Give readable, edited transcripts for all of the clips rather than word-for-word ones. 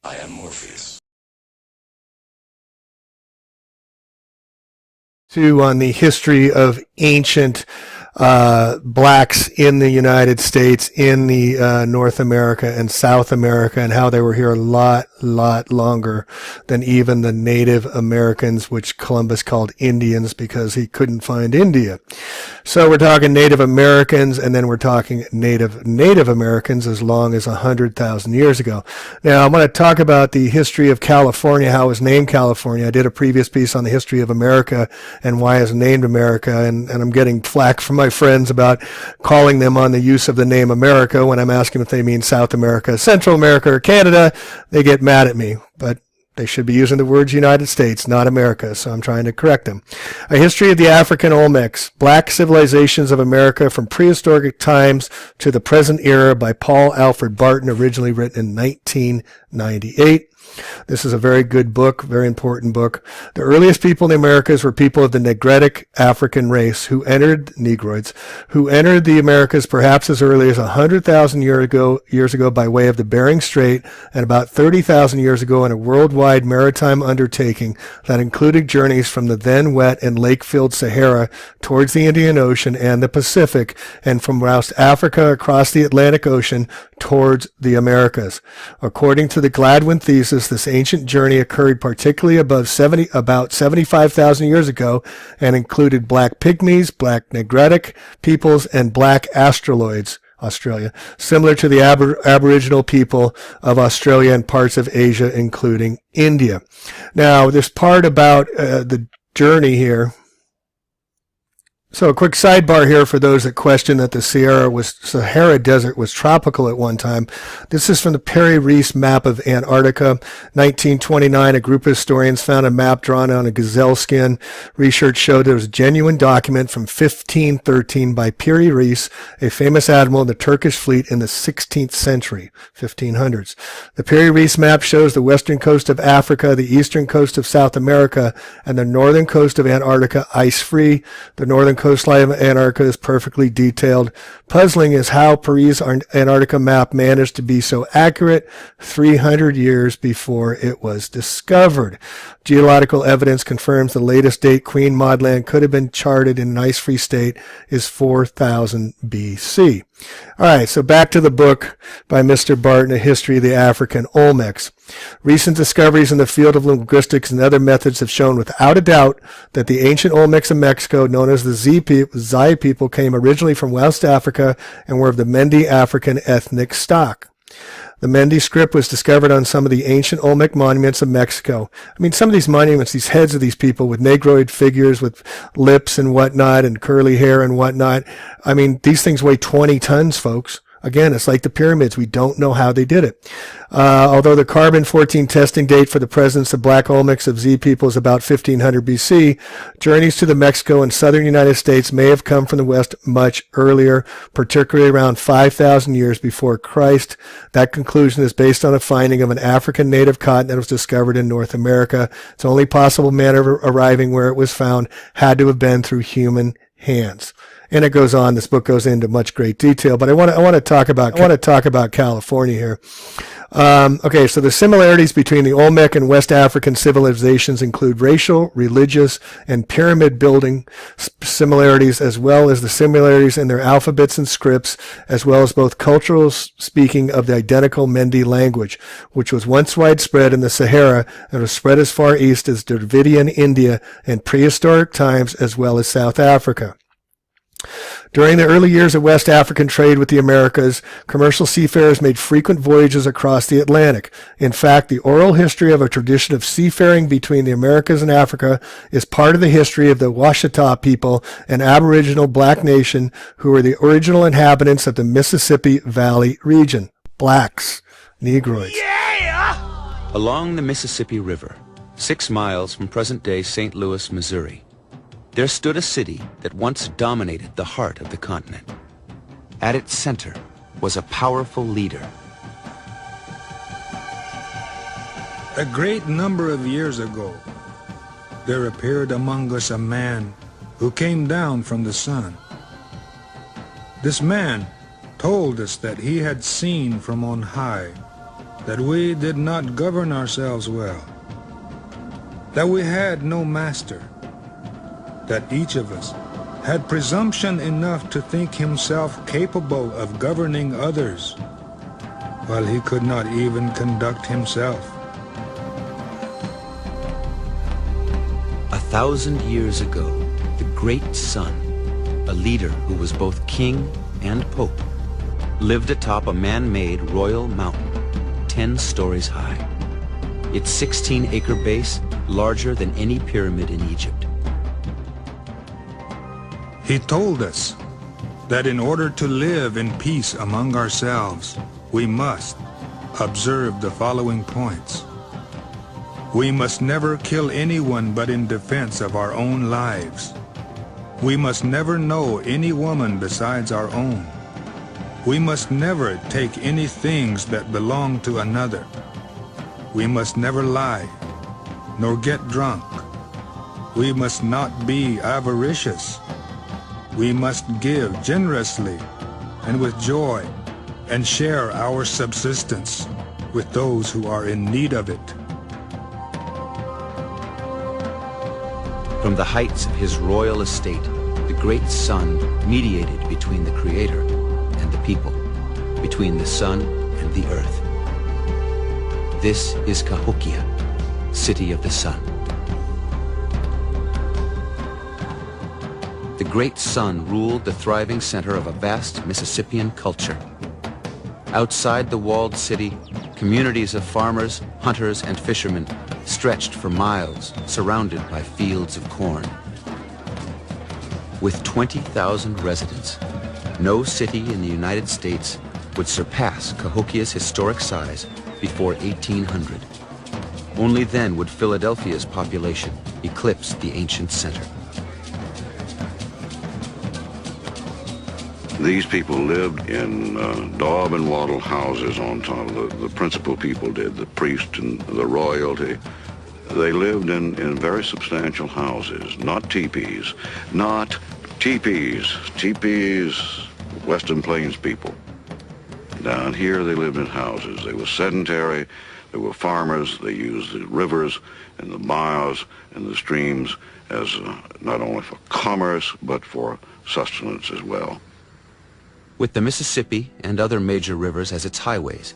I am Morpheus. On the history of ancient blacks in the United States, in the North America and South America, and how they were here a lot longer than even the Native Americans, which Columbus called Indians because he couldn't find India. So we're talking Native Americans, and then we're talking Native Americans as long as 100,000 years ago. Now I'm going to talk about the history of California, how it was named California. I did a previous piece on the history of America and why it's named America, and I'm getting flack from my friends about calling them on the use of the name America when I'm asking if they mean South America, Central America, or Canada. They get mad at me, but they should be using the words United States, not America, so I'm trying to correct them. A History of the African Olmecs, Black Civilizations of America from Prehistoric Times to the Present Era by Paul Alfred Barton, originally written in 1998. This is a very good book, very important book. The earliest people in the Americas were people of the Negritic African race who entered the Americas perhaps as early as 100,000 years ago by way of the Bering Strait, and about 30,000 years ago in a worldwide maritime undertaking that included journeys from the then wet and lake-filled Sahara towards the Indian Ocean and the Pacific, and from West Africa across the Atlantic Ocean towards the Americas. According to the Gladwin thesis, this ancient journey occurred particularly about 75,000 years ago and included black pygmies, black Negritic peoples, and black Australoids, Australia, similar to the Aboriginal people of Australia and parts of Asia, including India. Now, this part about the journey here. So a quick sidebar here for those that question that the Sahara Desert was tropical at one time. This is from the Perry Reese map of Antarctica, 1929. A group of historians found a map drawn on a gazelle skin. Research showed there was a genuine document from 1513 by Perry Reese, a famous admiral in the Turkish fleet in the 16th century, 1500s. The Perry Reese map shows the western coast of Africa, the eastern coast of South America, and the northern coast of Antarctica ice-free. The northern coastline of Antarctica is perfectly detailed. Puzzling is how Perry's Antarctica map managed to be so accurate 300 years before it was discovered. Geological evidence confirms the latest date Queen Maud Land could have been charted in an ice-free state is 4000 BC. All right, so back to the book by Mr. Barton, A History of the African Olmecs. Recent discoveries in the field of linguistics and other methods have shown without a doubt that the ancient Olmecs of Mexico, known as the Zai people, came originally from West Africa and were of the Mende African ethnic stock. The Mende script was discovered on some of the ancient Olmec monuments of Mexico. I mean, some of these monuments, these heads of these people with negroid figures with lips and whatnot and curly hair and whatnot. I mean, these things weigh 20 tons, folks. Again, it's like the pyramids. We don't know how they did it. Although the carbon-14 testing date for the presence of black Olmecs of Z people is about 1500 BC, journeys to the Mexico and southern United States may have come from the West much earlier, particularly around 5,000 years before Christ. That conclusion is based on a finding of an African native cotton that was discovered in North America. Its only possible manner of arriving where it was found had to have been through human hands. And it goes on. This book goes into much great detail, but I want to talk about California here. Okay, so the similarities between the Olmec and West African civilizations include racial, religious, and pyramid building similarities, as well as the similarities in their alphabets and scripts, as well as both cultural speaking of the identical Mende language, which was once widespread in the Sahara and was spread as far east as Dravidian India in prehistoric times, as well as South Africa. During the early years of West African trade with the Americas, commercial seafarers made frequent voyages across the Atlantic. In fact, the oral history of a tradition of seafaring between the Americas and Africa is part of the history of the Washita people, an aboriginal black nation who were the original inhabitants of the Mississippi Valley region. Blacks, Negroids. Yeah! Along the Mississippi River, 6 miles from present-day St. Louis, Missouri, there stood a city that once dominated the heart of the continent. At its center was a powerful leader. A great number of years ago, there appeared among us a man who came down from the sun. This man told us that he had seen from on high that we did not govern ourselves well, that we had no master, that each of us had presumption enough to think himself capable of governing others, while he could not even conduct himself. 1,000 years ago, the great sun, a leader who was both king and pope, lived atop a man-made royal mountain, 10 stories high. Its 16-acre base larger than any pyramid in Egypt. He told us that in order to live in peace among ourselves, we must observe the following points. We must never kill anyone but in defense of our own lives. We must never know any woman besides our own. We must never take any things that belong to another. We must never lie, nor get drunk. We must not be avaricious. We must give generously and with joy, and share our subsistence with those who are in need of it. From the heights of his royal estate, the great sun mediated between the Creator and the people, between the sun and the earth. This is Cahokia, city of the sun. The great sun ruled the thriving center of a vast Mississippian culture. Outside the walled city, communities of farmers, hunters, and fishermen stretched for miles, surrounded by fields of corn. With 20,000 residents, no city in the United States would surpass Cahokia's historic size before 1800. Only then would Philadelphia's population eclipse the ancient center. These people lived in daub and wattle houses on top of the principal people did, the priest and the royalty. They lived in very substantial houses, not teepees. Not teepees. Teepees, Western Plains people. Down here they lived in houses. They were sedentary, they were farmers, they used the rivers and the bayous and the streams as not only for commerce, but for sustenance as well. With the Mississippi and other major rivers as its highways,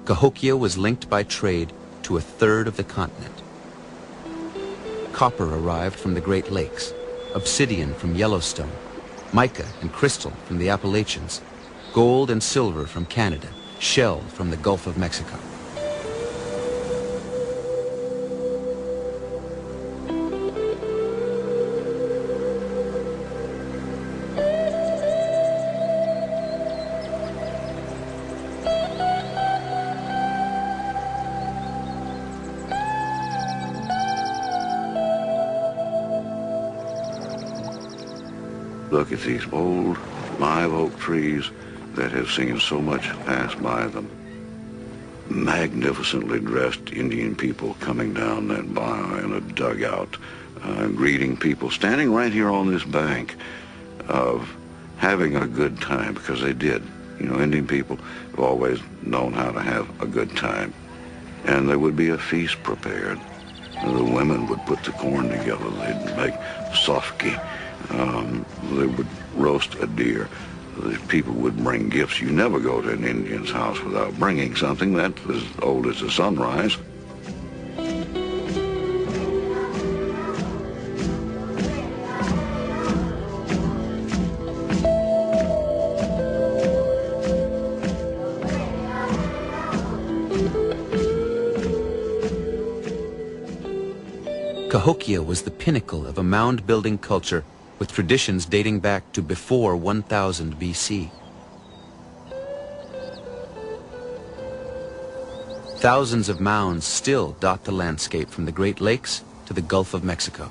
Cahokia was linked by trade to a third of the continent. Copper arrived from the Great Lakes, obsidian from Yellowstone, mica and crystal from the Appalachians, gold and silver from Canada, shell from the Gulf of Mexico. Look at these old live oak trees that have seen so much pass by them. Magnificently dressed Indian people coming down that bayou in a dugout, greeting people, standing right here on this bank, of having a good time, because they did. You know, Indian people have always known how to have a good time. And there would be a feast prepared. The women would put the corn together. They'd make sofki. They would roast a deer. The people would bring gifts. You never go to an Indian's house without bringing something that's as old as the sunrise. Cahokia was the pinnacle of a mound-building culture with traditions dating back to before 1000 BC. Thousands of mounds still dot the landscape from the Great Lakes to the Gulf of Mexico.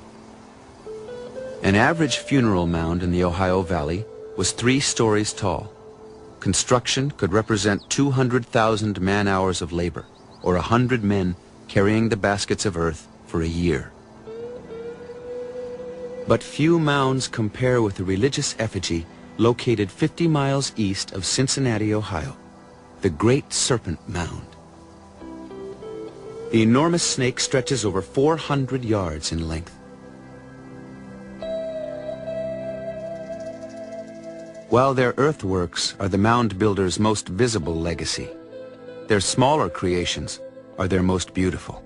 An average funeral mound in the Ohio Valley was 3 stories tall. Construction could represent 200,000 man-hours of labor, or 100 men carrying the baskets of earth for a year. But few mounds compare with the religious effigy located 50 miles east of Cincinnati, Ohio, the Great Serpent Mound. The enormous snake stretches over 400 yards in length. While their earthworks are the mound builders' most visible legacy, their smaller creations are their most beautiful.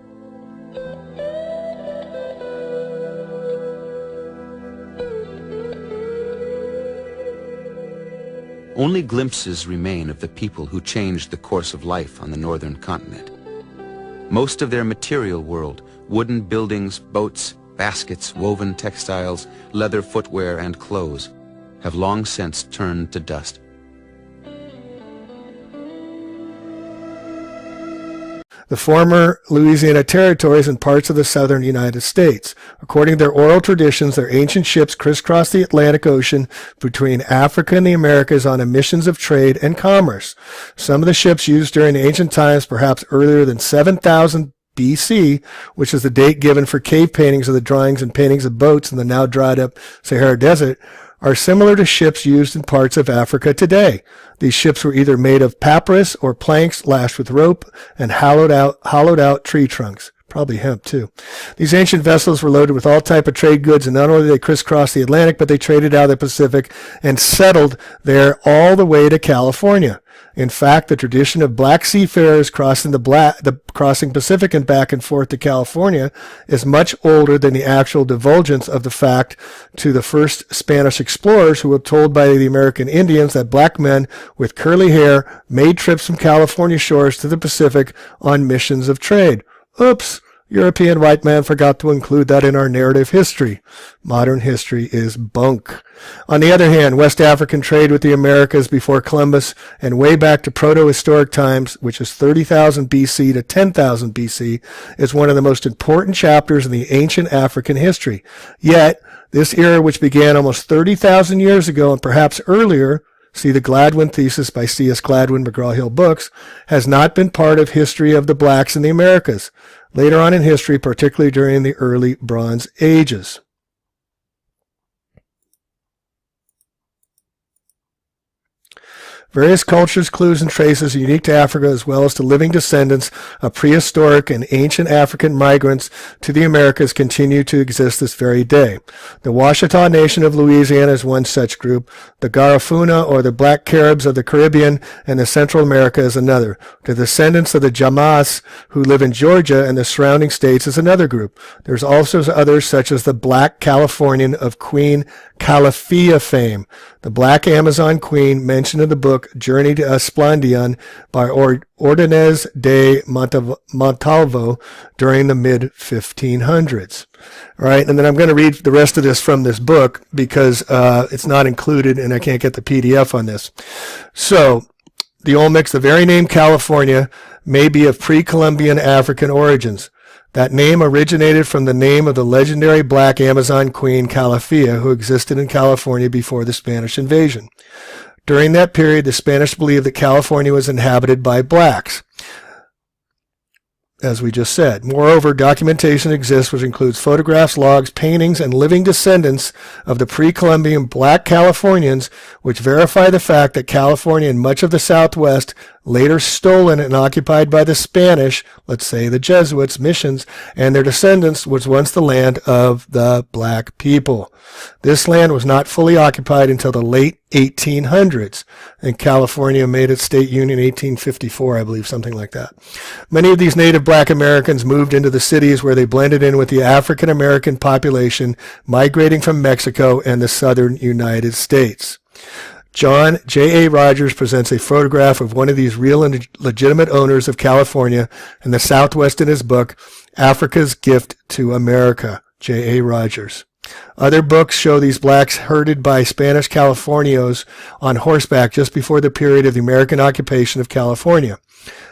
Only glimpses remain of the people who changed the course of life on the northern continent. Most of their material world, wooden buildings, boats, baskets, woven textiles, leather footwear, and clothes, have long since turned to dust. The former Louisiana territories and parts of the southern United States. According to their oral traditions, their ancient ships crisscrossed the Atlantic Ocean between Africa and the Americas on missions of trade and commerce. Some of the ships used during ancient times, perhaps earlier than 7,000 BC, which is the date given for cave paintings of the drawings and paintings of boats in the now dried up Sahara Desert, are similar to ships used in parts of Africa today. These ships were either made of papyrus or planks lashed with rope and hollowed out tree trunks. Probably hemp, too. These ancient vessels were loaded with all type of trade goods, and not only did they crisscross the Atlantic, but they traded out of the Pacific and settled there all the way to California. In fact, the tradition of black seafarers crossing crossing Pacific and back and forth to California is much older than the actual divulgence of the fact to the first Spanish explorers, who were told by the American Indians that black men with curly hair made trips from California shores to the Pacific on missions of trade. Oops! European white man forgot to include that in our narrative history. Modern history is bunk. On the other hand, West African trade with the Americas before Columbus and way back to proto-historic times, which is 30,000 BC to 10,000 BC, is one of the most important chapters in the ancient African history. Yet, this era, which began almost 30,000 years ago and perhaps earlier, see the Gladwin thesis by C.S. Gladwin, McGraw-Hill Books, has not been part of history of the blacks in the Americas. Later on in history, particularly during the early Bronze Ages. Various cultures, clues, and traces unique to Africa, as well as to living descendants of prehistoric and ancient African migrants to the Americas, continue to exist this very day. The Washita Nation of Louisiana is one such group. The Garifuna, or the Black Caribs of the Caribbean and the Central America, is another. The descendants of the Jamas, who live in Georgia and the surrounding states, is another group. There's also others, such as the Black Californian of Queen Calafia fame, the Black Amazon Queen mentioned in the book Journey to Esplandian by Ordonez de Montalvo during the mid-1500s. All right, and then I'm going to read the rest of this from this book because it's not included and I can't get the PDF on this. So, the Olmecs, the very name California, may be of pre-Columbian African origins. That name originated from the name of the legendary black Amazon queen Calafia, who existed in California before the Spanish invasion. During that period, the Spanish believed that California was inhabited by blacks, as we just said. Moreover, documentation exists which includes photographs, logs, paintings, and living descendants of the pre-Columbian black Californians, which verify the fact that California and much of the Southwest, later stolen and occupied by the Spanish, let's say the Jesuits, missions, and their descendants, was once the land of the black people. This land was not fully occupied until the late 1800s, and California made its state union in 1854, I believe, something like that. Many of these native black Americans moved into the cities where they blended in with the African American population migrating from Mexico and the southern United States. John J. A. Rogers presents a photograph of one of these real and legitimate owners of California and the Southwest in his book, Africa's Gift to America, J. A. Rogers. Other books show these blacks herded by Spanish Californios on horseback just before the period of the American occupation of California.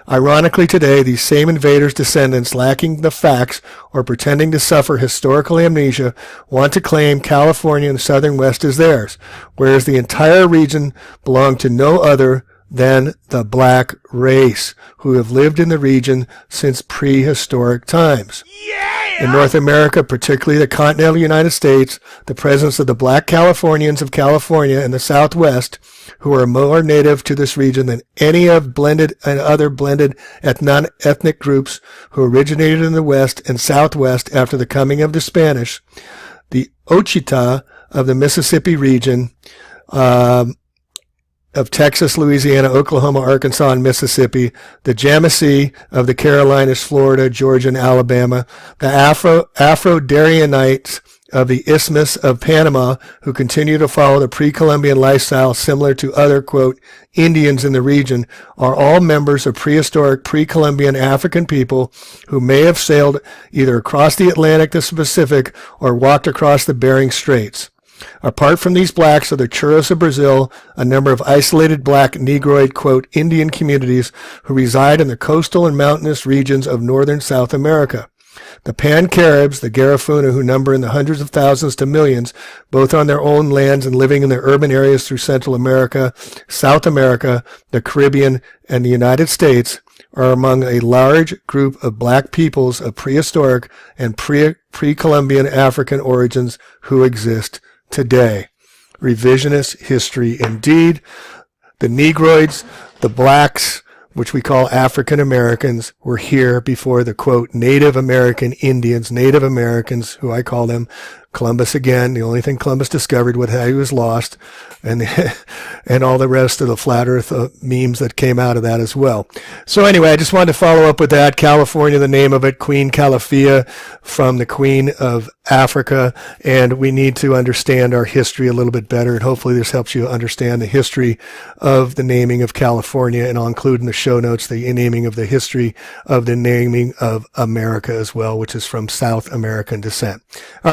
Ironically, today, these same invaders' descendants, lacking the facts or pretending to suffer historical amnesia, want to claim California and the southern West as theirs, whereas the entire region belonged to no other than the black race, who have lived in the region since prehistoric times. In North America, particularly the continental United States, the presence of the black Californians of California and the Southwest, who are more native to this region than any of blended and other blended ethnic groups who originated in the West and Southwest after the coming of the Spanish, the Ochita of the Mississippi region, of Texas, Louisiana, Oklahoma, Arkansas, and Mississippi, the Yamasee of the Carolinas, Florida, Georgia, and Alabama, the Afro-Daryanites of the Isthmus of Panama, who continue to follow the pre-Columbian lifestyle similar to other, quote, Indians in the region, are all members of prehistoric pre-Columbian African people who may have sailed either across the Atlantic to the Pacific or walked across the Bering Straits. Apart from these blacks are the Churros of Brazil, a number of isolated black Negroid, quote, Indian communities who reside in the coastal and mountainous regions of northern South America. The Pan-Caribs, the Garifuna, who number in the hundreds of thousands to millions, both on their own lands and living in their urban areas through Central America, South America, the Caribbean, and the United States, are among a large group of black peoples of prehistoric and pre-Columbian African origins who exist today. Revisionist history indeed. The Negroids, the blacks, which we call African Americans, were here before the, quote, Native American Indians, Native Americans, who I call them. Columbus again, the only thing Columbus discovered was how he was lost, and and all the rest of the flat earth memes that came out of that as well. So anyway, I just wanted to follow up with that. California, the name of it, Queen Calafia, from the Queen of Africa, and we need to understand our history a little bit better, and hopefully this helps you understand the history of the naming of California, and I'll include in the show notes the naming of the history of the naming of America as well, which is from South American descent.